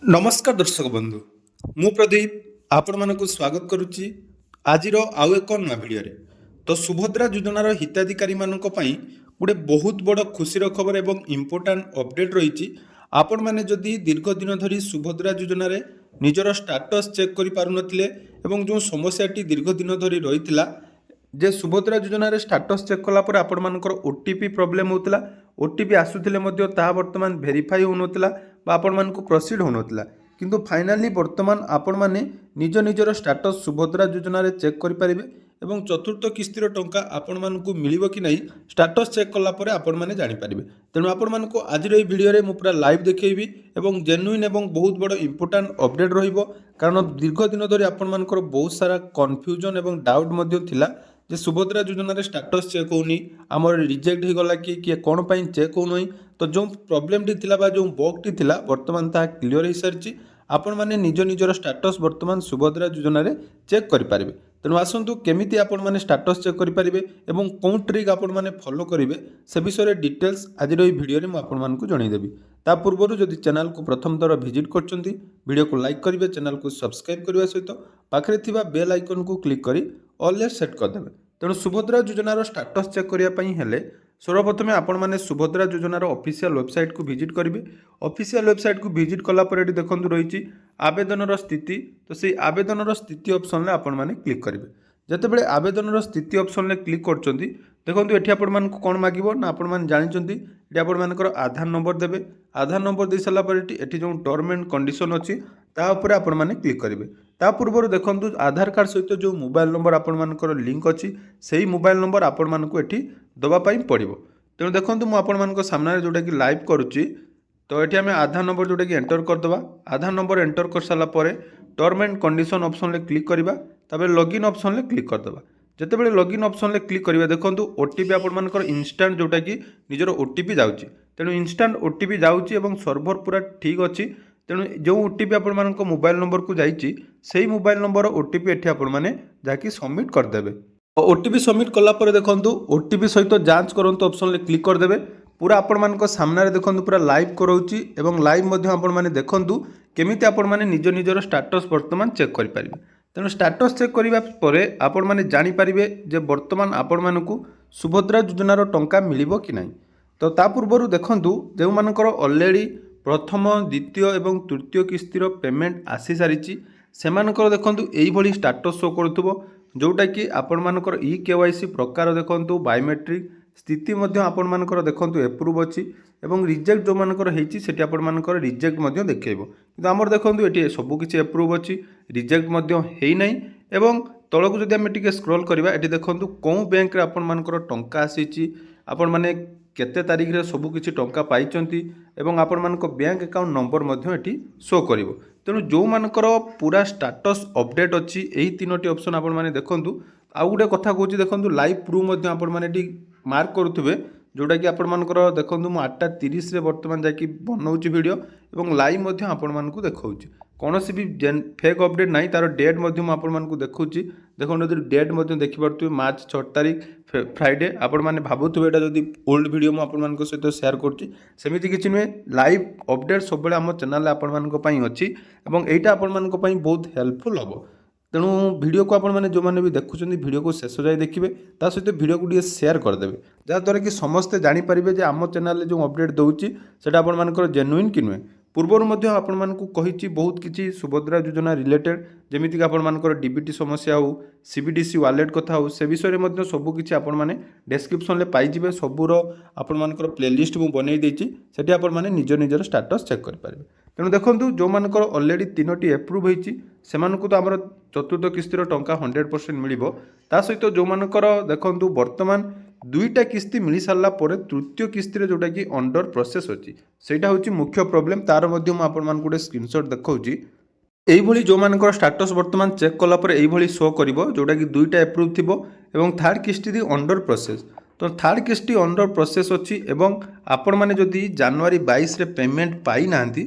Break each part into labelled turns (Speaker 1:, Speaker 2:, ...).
Speaker 1: नमस्कार दर्शक बंधु मु प्रदीप आपण मानक स्वागत करुच्ची आजिर आउ एक नया भिडियो तो सुभद्रा योजनार हिताधिकारी मानक पई गोटे बहुत बड़ खुशीर खबर एवं इम्पोर्टाट अपडेट रही आपण मैंने जदि दीर्घ दिन धरी सुभद्रा योजन निजर स्टाटस चेक कर पारुनथिले एवं जो समस्याटी दीर्घ दिन धरी रही जे सुभद्रा योजन स्टाटस चेक कलापर आपण मानकर ओटीपी प्रोब्लेम होता ओटीपी आसुथिले मध्य ताहा वर्तमान भेरीफाई होनथिला बा आपण मानकु प्रोसीड होनथिला किंतु फाइनाली वर्तमान आपण माने निज निजर स्टाटस सुभद्रा योजन चेक कर पारिबे एवं चतुर्थ किस्तिर टंका आपण मानकु मिलिबो कि नहीं स्टाटस चेक कला परे आपण माने जानि पारिबे। तेणु आपण मानकु आजिर एई भिडियो रे मु पूरा लाइव देखैबी एवं जेन्युइन एवं बहुत बड़ इंपोर्टेंट अपडेट रहिबो कारण दीर्घ दिन धरि आपण मानकर बहुत सारा कन्फ्यूजन एवं डाउट मध्य थिला जे सुभद्रा योजन स्टाटस चेक होनी आमर रिजेक्ट हो गला कि कौन पाई चेक हो नहीं तो जो प्रोब्लेम टी थिला बा जो बग टी थिला वर्तमान ता क्लियर हो सारी आपण माने निज निजर स्टाटस वर्तमान सुभद्रा योजन चेक कर पारिबे। तेणु आसतु केमिति आपण माने स्टाटस चेक कर पारिबे एवं कौन ट्रिक आपण माने फॉलो करिवे से विषय डिटेल्स आज भिडियो रे मु आपण मानकु जणैदेबी। ता पूर्व जदि चैनल को प्रथम थर विजिट करछंती वीडियो को लाइक करिवे चैनल को सब्सक्राइब करबा सहित पाखरे थिबा बेल आइकन को क्लिक करी ऑल सेट करदेवे। तेणु सुभद्रा योजनार स्टाटस चेक करने हेले सर्वप्रथम आपण मैंने सुभद्रा योजनार ऑफिशियल वेबसाइट को विजिट करेंगे। ऑफिशियल वेबसाइट को विजिट कलापर ये देखो रही आवेदन स्थिति तो से आवेदन स्थिति ऑप्शन में आपण मैंने क्लिक करेंगे। जितेबाला आवेदन स्थिति ऑप्शन में क्लिक कर देखो ये आपण कौन मागिबो ना आपण मैंने जानते ये आपण मानकर आधार नंबर देवे आधार नंबर दे सारापर ये जो टर्म एंड कंडीशन अच्छी तापर आपण मैंने क्लिक करेंगे। ता पूर्व देखो आधार कार्ड सहित जो मोबाइल नंबर आपण मानकर लिंक अच्छी से मोबाइल नंबर आपण मानक एठी दवापाई पड़ो। तेणु देखो मुझे आपण मान सामने जोटा कि लाइव करुच्ची तो ये आम आधार नंबर जोटा कि एंटर करदे आधार नंबर एंटर कर सारापर टर्म एंड कंडीशन ऑप्शन में क्लिक करवा लॉगिन ऑप्शन में क्लिक करदे जितेबाला लॉगिन ऑप्शन में क्लिक करिवा देखो ओटीपी आपण मानकर इंस्टांट जोटा कि निजर ओटीपी जाउची तेणु इंस्टांट ओटीपी जाउची एवं सर्वर पूरा ठीक अच्छी तेणु जो ओटीपी आपण मानक मोबाइल नंबर को जाइए से मोबाइल नंबर ओटीपी एठी आपण माने जाकि सबमिट करदेवे। ओटीपी सबमिट कलापर देखो ओटीपी सहित जांच करंतु ऑप्शन में क्लिक करदेवे पूरा आपण मानक सामने देखो पूरा लाइव कराऊँगी एवं लाइव मध्य आपण माने देखंतु केमिति आपण माने निज निजर स्टाटस वर्तमान चेक कर पारिबे। तेणु स्टाटस चेक करिबा परे आपण माने जानि पारिबे जे वर्तमान आपण मानकु सुभद्रा योजनार टंका मिलिबो कि नाही। तो ता पूर्व देखंतु जे मानकर ऑलरेडी प्रथम द्वितीय एवं तृतीय किस्तिर पेमेंट आसी सारी सेमानकर देखंतु एई भली स्टाटस शो करुथबो जोटा कि आपण मानकर ई केवाईसी प्रकार देखंतु बायोमेट्रिक स्थिति मध्य आपण मानकर देखंतु एप्रूव अच्छी एवं रिजेक्ट जो मानकर हेची सेठी आपण मानकर रिजेक्ट मध्य देखैबो किंतु हमर देखंतु एठी सब किछि एप्रूव अच्छी रिजेक्ट मध्य हेई नै एवं तळकु जदि हम टिके स्क्रॉल करबा एठी देखंतु कोन बैंक रे आपण मानकर टंका आसीची आपण माने केते तारीख रे सब किछि टंका पाइचंती एवं आपण मानक बैंक अकाउंट नंबर मध्य एठी शो करिवो। तेणु जो मानकर पूरा स्टाटस अपडेट अच्छी यही तीनोटी ऑप्शन आपण माने देखंतु आउ गोटे कथा कहूँ देखो लाइव प्रूफ मध्य आपण माने एठी मार्क करुथबे जोटा कि आपण मानकर देखंतु मु 8:30 रे वर्तमान जाकि बनाउची वीडियो एवं लाइव मध्य आपण मानकु देखाउची कौनसी भी फेक अपडेट नहीं तार डेट मध्य आपण मानकु देखौची देखो डेट मध्य देखि पारथुबे मार्च 6 तारीख फ्राइडे आपण माने भाबुथुबे एटा जदी ओल्ड वीडियो मु आपण मानक सहित शेयर करची सेमिति किछि नुहे लाइव अपडेट सब बेले हम चैनल आपण मानक पई अछि एवं एटा आपण मानक पई बहुत हेल्पफुल हबो। तेणु वीडियो को आपण माने जो माने भी देखुछन वीडियो को शेष जाए देखिए ता सहित वीडियो को टे शेयर करदेवे जहाँद्वारा कि समस्ते जानीपारे जे आम चैनल जो अपडेट दूसरी से आपण मानकर जेन्युइन कि नुहे पूर्वर मध्य आपण मानकु कहिछि बहुत किछि सुभद्रा योजना रिलेटेड जेमिति कि आपण मानकर डीबीटी समस्या हो सीबीडीसी वालेट कथा हो से विषय में सबू किछि आपण माने डिस्क्रिप्शन ले पाई जिवे सबूर आपण मानकर प्लेलिस्ट मु बनै देछि सेठी आपण माने निज निजर स्टाटस चेक कर पारिबे। तेणु देखंतु जो मानकर ऑलरेडी तीनोटी एप्रूव होईछि सेमानकु तो हमर चतुर्थ किस्तिर टंका 100% मिलिबो ता सहित जो मानकर देखंतु वर्तमान दुईटा किस्ती मिल सारा पर तृतीय किस्ती जोटा कि अंडर प्रोसेस अच्छी सेटा हूँ मुख्य प्रोब्लेम तार मध्य मुझे आपण गोटे स्क्रीनशॉट देखौची एइभली जो मानकर स्टाटस वर्तमान चेक कलापर एइभली शो करिवो जोटा कि दुईटा एप्रूव थिबो एवं थर्ड किस्ती अंडर प्रोसेस तो थर्ड किस्ती अंडर प्रोसेस अच्छी एवं आपण माने जदि जनवरी 22 रे पेमेंट पाई नांती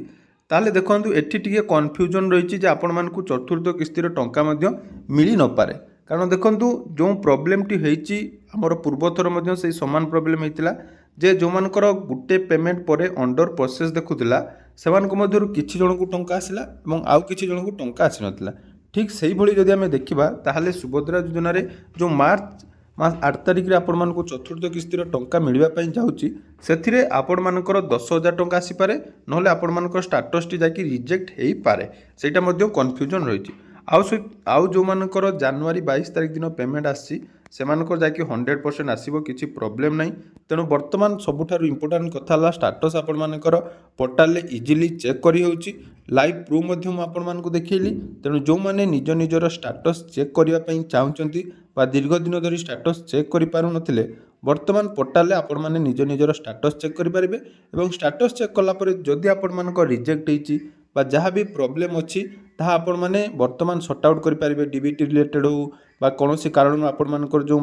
Speaker 1: ताले देखंतु एठी टिके कन्फ्यूजन रही जे आपण मानकु चतुर्थ किस्तीर टंका मध्य मिली न पारे कारण देखंतु जो प्रोब्लेम टी हेची हमर पूर्वथर मध्य से समान प्रोब्लेम हेतिला जे जो मानकर गुटे पेमेंट परे अंडर प्रोसेस देखुतिला ସେମାନଙ୍କ ମଧ୍ୟରୁ କିଛି ଜଣଙ୍କୁ ଟଙ୍କା ଆସିଲା ଏବଂ ଆଉ କିଛି ଜଣଙ୍କୁ ଟଙ୍କା ଆସିନଥିଲା। ଠିକ୍ ସେଇଭଳି ଯଦି ଆମେ ଦେଖିବା ତାହେଲେ ସୁଭଦ୍ରା ଯୋଜନାରେ ଯେଉଁ ମାର୍ଚ୍ଚ ମାସ 8 ତାରିଖରେ ଆପଣମାନଙ୍କୁ ଚତୁର୍ଥ କିସ୍ତିର ଟଙ୍କା ମିଳିବା ପାଇଁ ଯାଉଛି, ସେଥିରେ ଆପଣମାନଙ୍କର 10,000 ଟଙ୍କା ଆସିପାରେ, ନହେଲେ ଆପଣମାନଙ୍କର ଷ୍ଟାଟସ୍ଟି ଯାଇକି ରିଜେକ୍ଟ ହେଇପାରେ। ସେଇଟା ମଧ୍ୟ କନଫ୍ୟୁଜନ୍ ରହିଛି। ଆଉ ଯେଉଁମାନଙ୍କର ଜାନୁଆରୀ 22 ତାରିଖ ଦିନ ପେମେଣ୍ଟ ଆସିଛି, ସେମାନଙ୍କର ଯାଇକି 100% ଆସିବ, କିଛି ପ୍ରୋବ୍ଲେମ୍ ନାହିଁ। ତେଣୁ ବର୍ତ୍ତମାନ ସବୁଠାରୁ ଇମ୍ପୋର୍ଟାଣ୍ଟ କଥା ହେଲା ଷ୍ଟାଟସ୍ ଆପଣମାନଙ୍କର ପୋର୍ଟାଲରେ ଇଜିଲି ଚେକ୍ କରିହେଉଛି। ଲାଇଭ୍ ପ୍ରୁଫ୍ ମଧ୍ୟ ମୁଁ ଆପଣମାନଙ୍କୁ ଦେଖେଇଲି। ତେଣୁ ଯେଉଁମାନେ ନିଜ ନିଜର ଷ୍ଟାଟସ୍ ଚେକ୍ କରିବା ପାଇଁ ଚାହୁଁଛନ୍ତି ବା ଦୀର୍ଘ ଦିନ ଧରି ଷ୍ଟାଟସ୍ ଚେକ୍ କରିପାରୁନଥିଲେ, ବର୍ତ୍ତମାନ ପୋର୍ଟାଲରେ ଆପଣମାନେ ନିଜ ନିଜର ଷ୍ଟାଟସ୍ ଚେକ୍ କରିପାରିବେ ଏବଂ ଷ୍ଟାଟସ୍ ଚେକ୍ କଲା ପରେ ଯଦି ଆପଣମାନଙ୍କ ରିଜେକ୍ଟ ହେଇଛି ବା ଯାହା ବି ପ୍ରୋବ୍ଲେମ୍ ଅଛି ତାହା ଆପଣମାନେ ବର୍ତ୍ତମାନ ସର୍ଟ ଆଉଟ୍ କରିପାରିବେ। ଡିବିଟି ରିଲେଟେଡ୍ ହେଉ ବା କୌଣସି କାରଣରୁ ଆପଣମାନଙ୍କର ଯେଉଁ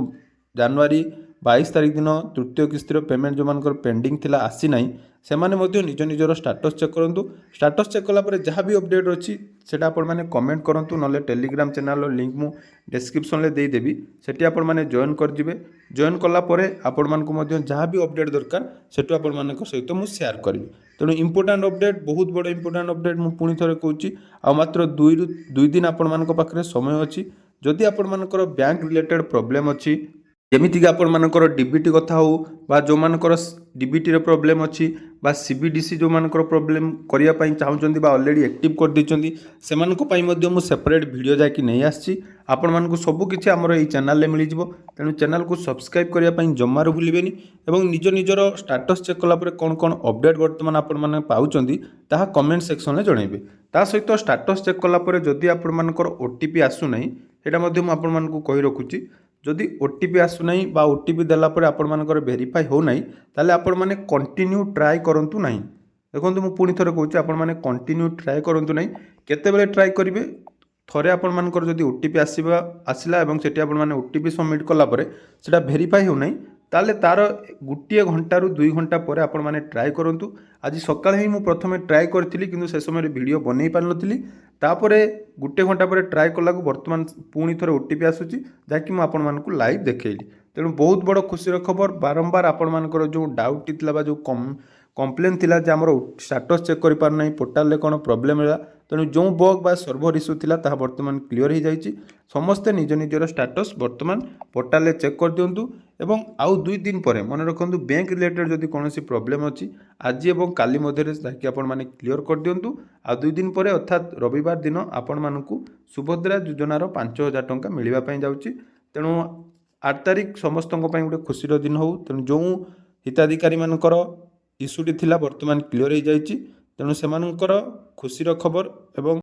Speaker 1: ଜାନୁଆରୀ 22 ତାରିଖ ଦିନ ତୃତୀୟ କିସ୍ତିର ପେମେଣ୍ଟ ଯେଉଁମାନଙ୍କର ପେଣ୍ଡିଂ ଥିଲା ଆସିନାହିଁ, ସେମାନେ ମଧ୍ୟ ନିଜ ନିଜର ଷ୍ଟାଟସ୍ ଚେକ୍ କରନ୍ତୁ। ଷ୍ଟାଟସ୍ ଚେକ୍ କଲା ପରେ ଯାହା ବି ଅପଡ଼େଟ୍ ଅଛି ସେଇଟା ଆପଣମାନେ କମେଣ୍ଟ କରନ୍ତୁ, ନହେଲେ ଟେଲିଗ୍ରାମ ଚ୍ୟାନେଲର ଲିଙ୍କ୍ ମୁଁ ଡେସ୍କ୍ରିପ୍ସନ୍ରେ ଦେଇଦେବି, ସେଠି ଆପଣମାନେ ଜଏନ୍ କରିଯିବେ। ଜଏନ୍ କଲା ପରେ ଆପଣମାନଙ୍କୁ ମଧ୍ୟ ଯାହା ବି ଅପଡ଼େଟ୍ ଦରକାର ସେଠୁ ଆପଣମାନଙ୍କ ସହିତ ମୁଁ ସେୟାର କରିବି। ତେଣୁ ଇମ୍ପୋର୍ଟାଣ୍ଟ ଅପଡ଼େଟ୍, ବହୁତ ବଡ଼ ଇମ୍ପୋର୍ଟାଣ୍ଟ ଅପଡ଼େଟ୍ ମୁଁ ପୁଣି ଥରେ କହୁଛି, ଆଉ ମାତ୍ର 2 ଦିନ ଆପଣମାନଙ୍କ ପାଖରେ ସମୟ ଅଛି। ଯଦି ଆପଣମାନଙ୍କର ବ୍ୟାଙ୍କ ରିଲେଟେଡ୍ ପ୍ରୋବ୍ଲେମ୍ ଅଛି, ଯେମିତିକି ଆପଣମାନଙ୍କର ଡିବିଟି କଥା ହେଉ ବା ଯେଉଁମାନଙ୍କର ଡିବିଟିରେ ପ୍ରୋବ୍ଲେମ୍ ଅଛି ବା ସିବିଡିସି ଯେଉଁମାନଙ୍କର ପ୍ରୋବ୍ଲେମ୍ କରିବା ପାଇଁ ଚାହୁଁଛନ୍ତି ବା ଅଲରେଡ଼ି ଆକ୍ଟିଭ୍ କରିଦେଇଛନ୍ତି, ସେମାନଙ୍କ ପାଇଁ ମଧ୍ୟ ମୁଁ ସେପାରେଟ୍ ଭିଡ଼ିଓ ଯାଇକି ନେଇ ଆସିଛି। ଆପଣମାନଙ୍କୁ ସବୁକିଛି ଆମର ଏଇ ଚ୍ୟାନେଲରେ ମିଳିଯିବ। ତେଣୁ ଚ୍ୟାନେଲକୁ ସବସ୍କ୍ରାଇବ୍ କରିବା ପାଇଁ ଜମାରୁ ଭୁଲିବେନି ଏବଂ ନିଜ ନିଜର ଷ୍ଟାଟସ୍ ଚେକ୍ କଲା ପରେ କ'ଣ କ'ଣ ଅପଡ଼େଟ୍ ବର୍ତ୍ତମାନ ଆପଣମାନେ ପାଉଛନ୍ତି ତାହା କମେଣ୍ଟ ସେକ୍ସନରେ ଜଣାଇବେ। ତା ସହିତ ଷ୍ଟାଟସ୍ ଚେକ୍ କଲା ପରେ ଯଦି ଆପଣମାନଙ୍କର OTP ଆସୁନାହିଁ, ସେଇଟା ମଧ୍ୟ ମୁଁ ଆପଣମାନଙ୍କୁ କହି ରଖୁଛି। ଯଦି OTP ଆସୁନାହିଁ ବା OTP ଦେଲା ପରେ ଆପଣମାନଙ୍କର ଭେରିଫାଇ ହେଉନାହିଁ, ତାହେଲେ ଆପଣମାନେ କଣ୍ଟିନ୍ୟୁ ଟ୍ରାଏ କରନ୍ତୁ ନାହିଁ। ଦେଖନ୍ତୁ ମୁଁ ପୁଣି ଥରେ କହୁଛି, ଆପଣମାନେ କଣ୍ଟିନ୍ୟୁ ଟ୍ରାଏ କରନ୍ତୁ ନାହିଁ। କେତେବେଳେ ଟ୍ରାଏ କରିବେ? ଥରେ ଆପଣମାନଙ୍କର ଯଦି OTP ଆସିଲା ଏବଂ ସେଠି ଆପଣମାନେ OTP ସବମିଟ୍ କଲା ପରେ ସେଇଟା ଭେରିଫାଇ ହେଉନାହିଁ, ତାହେଲେ ତା'ର 1 ଘଣ୍ଟାରୁ 2 ଘଣ୍ଟା ପରେ ଆପଣମାନେ ଟ୍ରାଏ କରନ୍ତୁ। ଆଜି ସକାଳେ ହିଁ ମୁଁ ପ୍ରଥମେ ଟ୍ରାଏ କରିଥିଲି, କିନ୍ତୁ ସେ ସମୟରେ ଭିଡ଼ିଓ ବନେଇ ପାରିନଥିଲି। ତାପରେ 1 ଘଣ୍ଟା ପରେ ଟ୍ରାଏ କଲାକୁ ବର୍ତ୍ତମାନ ପୁଣି ଥରେ OTP ଆସୁଛି, ଯାହାକି ମୁଁ ଆପଣମାନଙ୍କୁ ଲାଇଭ୍ ଦେଖେଇଲି। ତେଣୁ ବହୁତ ବଡ଼ ଖୁସିର ଖବର। ବାରମ୍ବାର ଆପଣମାନଙ୍କର ଯେଉଁ ଡାଉଟ୍ ଥିଲା ବା ଯେଉଁ କମ୍ପ୍ଲେନ୍ ଥିଲା ଯେ ଆମର ଷ୍ଟାଟସ୍ ଚେକ୍ କରିପାରୁନାହିଁ, ପୋର୍ଟାଲରେ କ'ଣ ପ୍ରୋବ୍ଲେମ୍ ହେଲା, ତେଣୁ ଯେଉଁ ବଗ୍ ବା ସର୍ଭର ଇସ୍ୟୁ ଥିଲା ତାହା ବର୍ତ୍ତମାନ କ୍ଲିଅର୍ ହୋଇଯାଇଛି। ସମସ୍ତେ ନିଜ ନିଜର ଷ୍ଟାଟସ୍ ବର୍ତ୍ତମାନ ପୋର୍ଟାଲରେ ଚେକ୍ କରିଦିଅନ୍ତୁ ଏବଂ ଆଉ 2 ଦିନ ପରେ ମନେ ରଖନ୍ତୁ, ବ୍ୟାଙ୍କ ରିଲେଟେଡ୍ ଯଦି କୌଣସି ପ୍ରୋବ୍ଲେମ୍ ଅଛି ଆଜି ଏବଂ କାଲି ମଧ୍ୟରେ ତାହାକି ଆପଣମାନେ କ୍ଲିଅର୍ କରିଦିଅନ୍ତୁ। ଆଉ 2 ଦିନ ପରେ ଅର୍ଥାତ୍ ରବିବାର ଦିନ ଆପଣମାନଙ୍କୁ ସୁଭଦ୍ରା ଯୋଜନାର 5,000 ଟଙ୍କା ମିଳିବା ପାଇଁ ଯାଉଛି। ତେଣୁ 8 ତାରିଖ ସମସ୍ତଙ୍କ ପାଇଁ ଗୋଟେ ଖୁସିର ଦିନ ହେଉ। ତେଣୁ ଯେଉଁ ହିତାଧିକାରୀମାନଙ୍କର ଇସ୍ୟୁଟି ଥିଲା ବର୍ତ୍ତମାନ କ୍ଲିଅର୍ ହୋଇଯାଇଛି। ତେଣୁ ସେମାନଙ୍କର ଖୁସିର ଖବର ଏବଂ